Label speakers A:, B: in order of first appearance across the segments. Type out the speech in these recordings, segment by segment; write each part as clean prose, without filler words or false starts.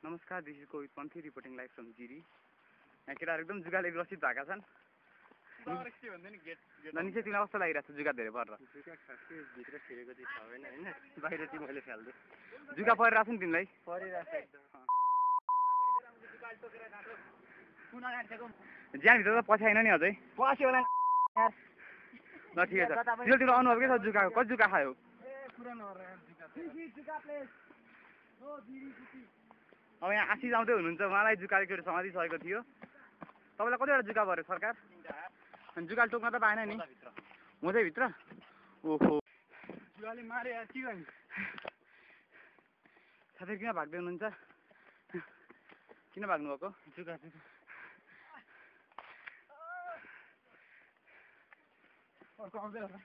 A: नमस्कार, this is Covid Panthi reporting live from Jiri. यहाँ केटाहरू एकदम जुगाले ग्रसित भएका छन्। अनि चाहिँ तिमीलाई कस्तो लागिरहेको छ जुगा धेरै परेर?
B: जुगा खासै भित्र छिरेको चाहिँ छ होइन होइन, बाहिर चाहिँ मैले फाल्छु।
A: जुगा परिरहेको छ नि तिमीलाई?
B: परिरहेको एकदम।
A: ज्यानभित्र त पछि आएन नि अझै?
B: पछि होला
A: ल ठिकै छ। तिम्रो अनुभव के छ जुगाको? कति जुगा खायो? अब यहाँ आशिष आउँदै हुनुहुन्छ, उहाँलाई जुकाले केटो समाधि सकेको थियो। तपाईँलाई कतिवटा जुका पऱ्यो सरकार? अनि जुगाले टोक्न त पाएन नि? मोजै भित्र? ओहो,
B: जुगाले मारे यार, के गर्ने?
A: साथै किन भाग्दै हुनुहुन्छ? किन भाग्नुभएको?
B: जुगा अर्को आउँदै होला।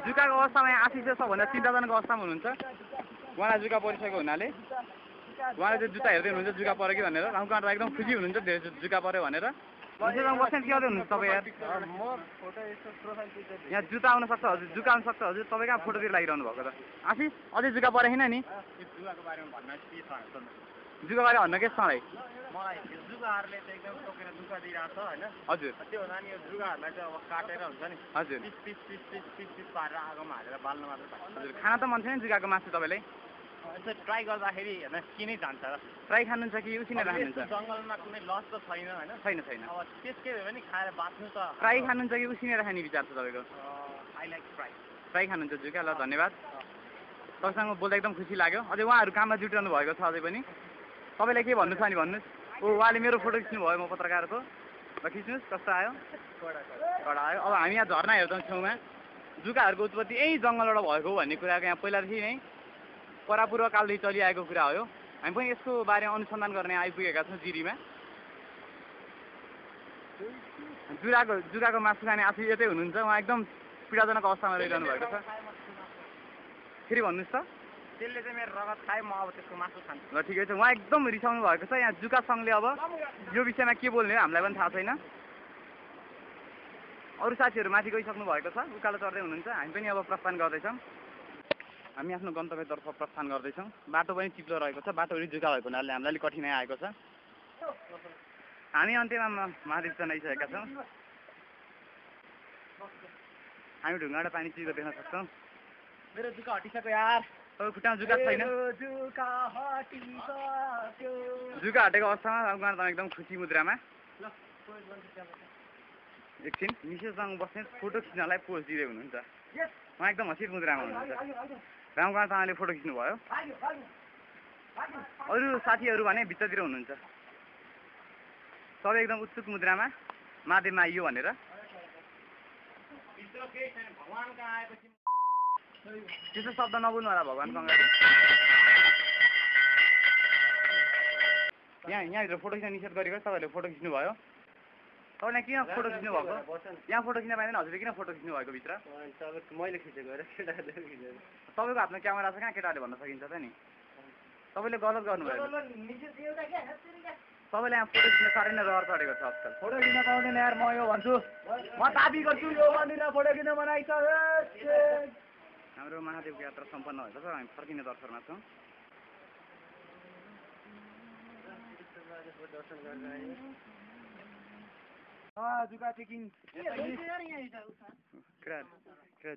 A: जुकाको अवस्थामा यहाँ आशिष सबभन्दा चिन्ताजनक अवस्थामा हुनुहुन्छ। उहाँलाई जुका परिसकेको हुनाले उहाँले चाहिँ जुत्ता हेर्दै हुनुहुन्छ जुका पऱ्यो कि भनेर। रामकुमार एकदम खुसी हुनुहुन्छ धेरै जुका पऱ्यो भनेर। बस्ने के गर्दै हुनुहुन्छ तपाईँ यार? यहाँ जुत्ता आउन सक्छ हजुर, जुका आउन सक्छ हजुर। तपाईँ कहाँ फोटोतिर लागिरहनु भएको त? आशिष अझै जुका परेन नि?
B: जुगाको बारेमा भन्न के छ?
A: जुका बारे भन्न के छ मलाई?
B: मलाई जुगाहरूले चाहिँ एकदम टोकेर दुःख दिइरहेको छ होइन।
A: हजुर
B: त्यो हुँदा नि यो जुगाहरूलाई चाहिँ अब काटेर हुन्छ नि,
A: हजुर
B: पिस पारेर आगोमा हालेर बाल्न मात्र पाइन्छ।
A: हजुर, खाना त मन छैन जुगाको मासु तपाईँलाई?
B: यसो ट्राई गर्दाखेरि होइन किनै जान्छ र।
A: फ्राई खानुहुन्छ कि उसिनेर खानुहुन्छ?
B: जङ्गलमा कुनै लस त छैन होइन।
A: छैन।
B: अब त्यसकै भए पनि खाएर बाँच्नु त।
A: फ्राई खानुहुन्छ कि उसिनेर खाने विचार छ तपाईँको?
B: I like fry.
A: फ्राई खानुहुन्छ जुका? ल धन्यवाद, तपाईँसँग बोल्दा एकदम खुसी लाग्यो। अझै उहाँहरू काममा जुटिरहनु भएको छ अझै पनि। तपाईँलाई के भन्नु छ नि भन्नुहोस्। उहाँले मेरो फोटो खिच्नु भयो म पत्रकारको। ल खिच्नुहोस्, कस्तो आयो? कडा आयो। अब हामी यहाँ झर्ना हेर्छौँ छेउमा। जुकाहरूको उत्पत्ति यही जङ्गलबाट भएको भन्ने कुराको यहाँ पहिलादेखि नै परापूर्व कालदेखि चलिआएको कुरा हो। हामी पनि यसको बारेमा अनुसन्धान गर्ने आइपुगेका छौँ जिरीमा। जुगाको मासु खाने आफै यतै हुनुहुन्छ। उहाँ एकदम पीडाजनक अवस्थामा रहिरहनु भएको छ। फेरि भन्नुहोस् त।
B: त्यसले चाहिँ मेरो रगत खायो, म अब त्यसको मासु खान्छु।
A: ल ठिकै छ। उहाँ एकदम रिसाउनु भएको छ। यहाँ जुका सङ्घले अब यो विषयमा के बोल्ने हो हामीलाई पनि थाहा छैन। अरू साथीहरू माथि गइसक्नु भएको छ, उकालो चढ्दै हुनुहुन्छ। हामी पनि अब प्रस्थान गर्दैछौँ। हामी आफ्नो गन्तव्यतर्फ प्रस्थान गर्दैछौँ। बाटो पनि चिप्लो रहेको छ, बाटोभरि जुका भएको हुनाले हामीलाई अलिक कठिनाइ आएको छ। हामी अन्त्यमा महादेवचन आइसकेका छौँ। हामी ढुङ्गाबाट पानी चिप्लो देख्न सक्छौँ।
B: मेरो जुका हटिसक्यो यार।
A: तपाईँ खुट्टामा जुका छैन? जुका हटेको अवस्थामा रामकुमार तामाङ एकदम खुसी मुद्रामा। एकछिन मिसेससँग बस्ने फोटो खिच्नलाई पोज दिँदै हुनुहुन्छ। उहाँ एकदम हसित मुद्रामा हुनुहुन्छ। रामकुमार तामाङले फोटो खिच्नुभयो। अरू साथीहरू भने भित्रतिर हुनुहुन्छ। सबै एकदम उत्सुक मुद्रामा महादेवमा आइयो भनेर। त्यस्तो शब्द नबोल्नु होला भगवान्को अगाडि। यहाँभित्र फोटो खिच्न निषेध गरेको तपाईँहरूले फोटो खिच्नुभयो। तपाईँलाई किन फोटो खिच्नु भएको? यहाँ फोटो खिच्न पाइँदैन। हजुरले किन फोटो खिच्नु भएको भित्र?
B: मैले खिचेको र केटाहरूले खिचेको।
A: तपाईँको हातमा क्यामेरा छ, कहाँ केटाहरूले भन्न सकिन्छ त नि? तपाईँले गलत गर्नुभयो। तपाईँले यहाँ फोटो खिच्न साह्रै नै रहर चढेको छ आजकल।
B: फोटो खिच्न पाउँदैन यार, म यो भन्छु, म दाबी गर्छु यो मन्दिर फोटो खिच्न बनाइछ।
A: हाम्रो महादेवको यात्रा सम्पन्न भएको छ। हामी फर्किने तर्फमा छौँ।
B: जुका चेकिङ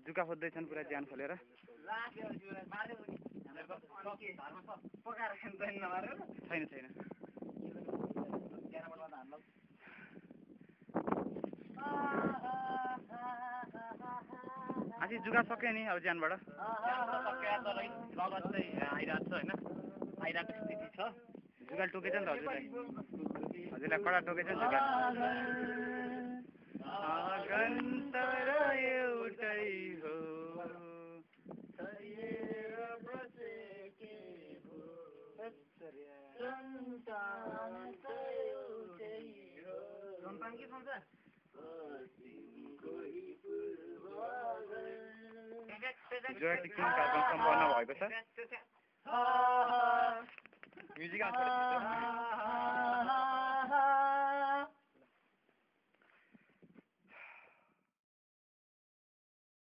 A: जुका खोज्दैछन् पुरा ज्यान खोलेर। छैन। आज जुका सक्यो नि अब ज्यानबाट।
B: रगत चाहिँ आइरहेको छ होइन, आइरहेको स्थिति छ।
A: जुगाले टोकेछ नि त हजुरलाई कडा टोकेछ नि जुगा। जोयाटिक कार्यक्रम सम्पन्न भएको छ। म्युजिक